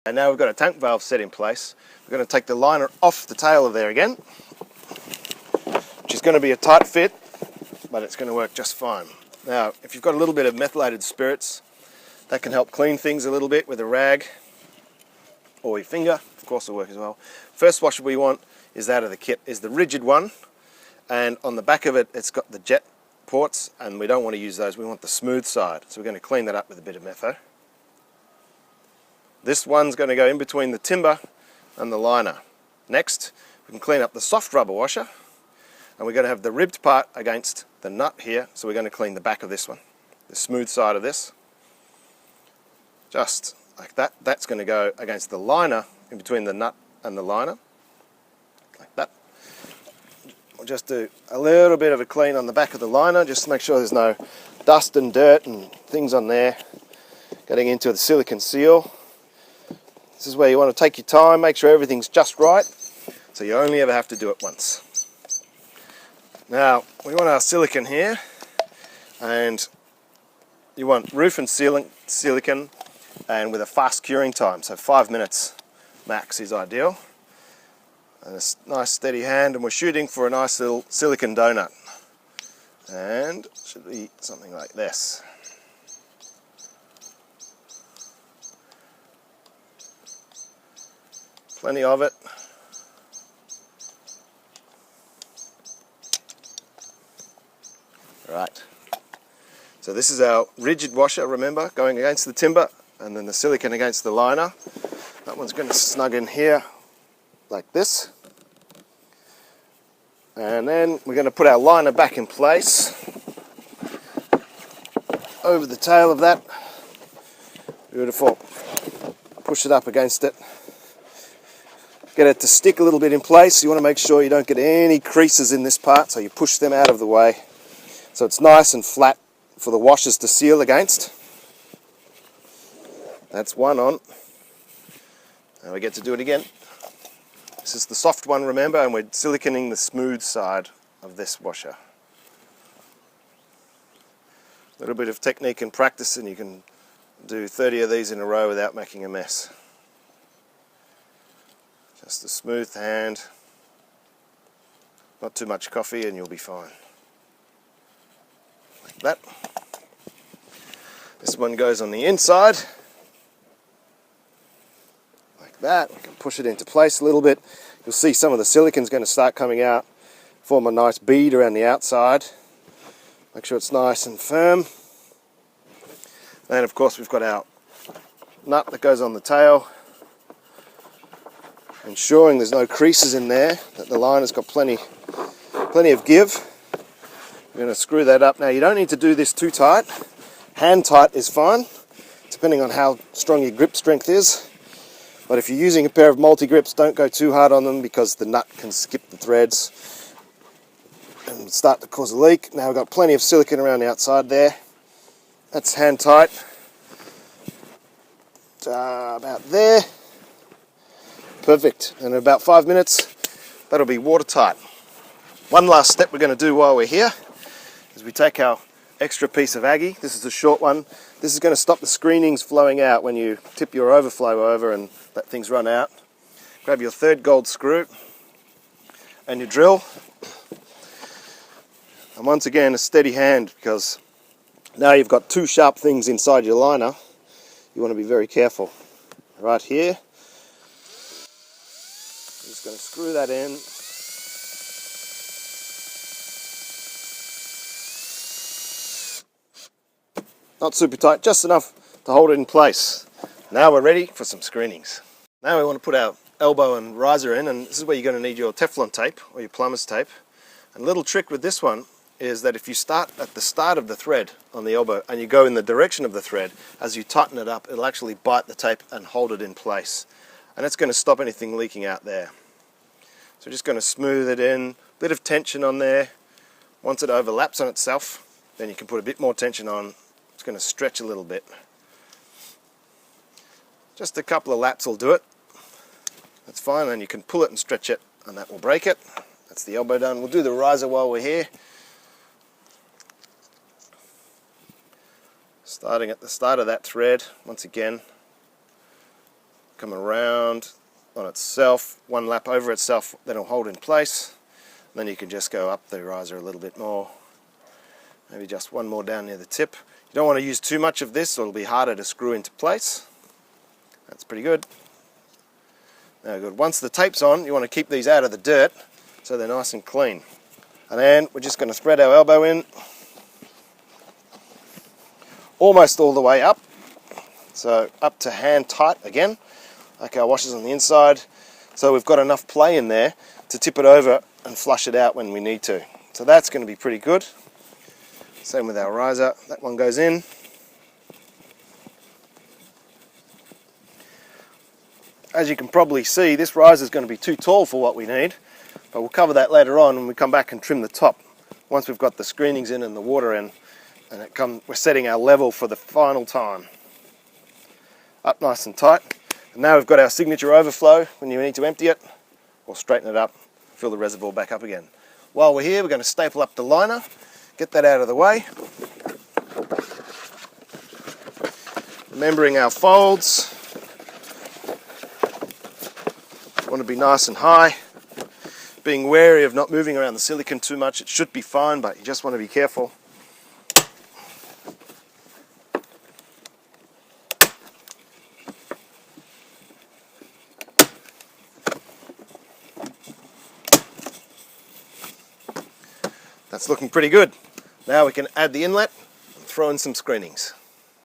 And now we've got a tank valve set in place. We're going to take the liner off the tail of there again, which is going to be a tight fit, but it's going to work just fine. Now, if you've got a little bit of methylated spirits, that can help clean things a little bit with a rag or your finger. Of course, it'll work as well. First washer we want is out of the kit, is the rigid one, and on the back of it, it's got the jet ports, and we don't want to use those. We want the smooth side, so we're going to clean that up with a bit of metho. This one's going to go in between the timber and the liner. Next, we can clean up the soft rubber washer, and we're going to have the ribbed part against the nut here, so we're going to clean the back of this one, the smooth side of this. Just like that. That's going to go against the liner in between the nut and the liner, like that. We'll just do a little bit of a clean on the back of the liner, just to make sure there's no dust and dirt and things on there getting into the silicone seal. This is where you want to take your time, make sure everything's just right, so you only ever have to do it once. Now, we want our silicone here, and you want roof and silicone, and with a fast curing time, so 5 minutes max is ideal. And a nice steady hand, and we're shooting for a nice little silicone donut. And it should be something like this. Plenty of it. Right. So this is our rigid washer, remember, going against the timber, and then the silicone against the liner. That one's going to snug in here like this. And then we're going to put our liner back in place over the tail of that. Beautiful. Push it up against it. Get it to stick a little bit in place. You want to make sure you don't get any creases in this part, so you push them out of the way so it's nice and flat for the washers to seal against. That's one on. Now we get to do it again. This is the soft one, remember, and we're siliconing the smooth side of this washer. A little bit of technique and practice and you can do 30 of these in a row without making a mess. Just a smooth hand, not too much coffee, and you'll be fine. Like that. This one goes on the inside. Like that. We can push it into place a little bit. You'll see some of the silicone's going to start coming out, form a nice bead around the outside. Make sure it's nice and firm. And of course we've got our nut that goes on the tail, ensuring there's no creases in there, that the liner's got plenty of give. We're going to screw that up. Now you don't need to do this too tight. Hand tight is fine, depending on how strong your grip strength is. But if you're using a pair of multi-grips, don't go too hard on them because the nut can skip the threads and start to cause a leak. Now we've got plenty of silicone around the outside there. That's hand tight. About there. Perfect. And in about 5 minutes, that'll be watertight. One last step we're going to do while we're here is we take our extra piece of Aggie. This is a short one. This is going to stop the screenings flowing out when you tip your overflow over and let things run out. Grab your third gold screw and your drill. And once again, a steady hand, because now you've got two sharp things inside your liner. You want to be very careful. Right here. I'm just going to screw that in. Not super tight, just enough to hold it in place. Now we're ready for some screenings. Now we want to put our elbow and riser in, and this is where you're going to need your Teflon tape or your plumber's tape. And a little trick with this one is that if you start at the start of the thread on the elbow and you go in the direction of the thread, as you tighten it up, it'll actually bite the tape and hold it in place. And it's going to stop anything leaking out there. So we're just going to smooth it in, a bit of tension on there. Once it overlaps on itself, then you can put a bit more tension on. It's going to stretch a little bit. Just a couple of laps will do it. That's fine, and you can pull it and stretch it, and that will break it. That's the elbow done. We'll do the riser while we're here. Starting at the start of that thread, once again, come around on itself, one lap over itself, then it'll hold in place. And then you can just go up the riser a little bit more. Maybe just one more down near the tip. You don't want to use too much of this or it'll be harder to screw into place. That's pretty good. Now good. Once the tape's on, you want to keep these out of the dirt so they're nice and clean. And then we're just going to thread our elbow in almost all the way up. So up to hand tight again, like our washers on the inside. So we've got enough play in there to tip it over and flush it out when we need to. So that's going to be pretty good. Same with our riser, that one goes in. As you can probably see, this riser is going to be too tall for what we need, but we'll cover that later on when we come back and trim the top. Once we've got the screenings in and the water in, and we're setting our level for the final time. Up nice and tight. And now we've got our signature overflow when you need to empty it, or straighten it up, fill the reservoir back up again. While we're here, we're going to staple up the liner. Get that out of the way. Remembering our folds. Want to be nice and high. Being wary of not moving around the silicone too much. It should be fine, but you just want to be careful. That's looking pretty good. Now we can add the inlet and throw in some screenings.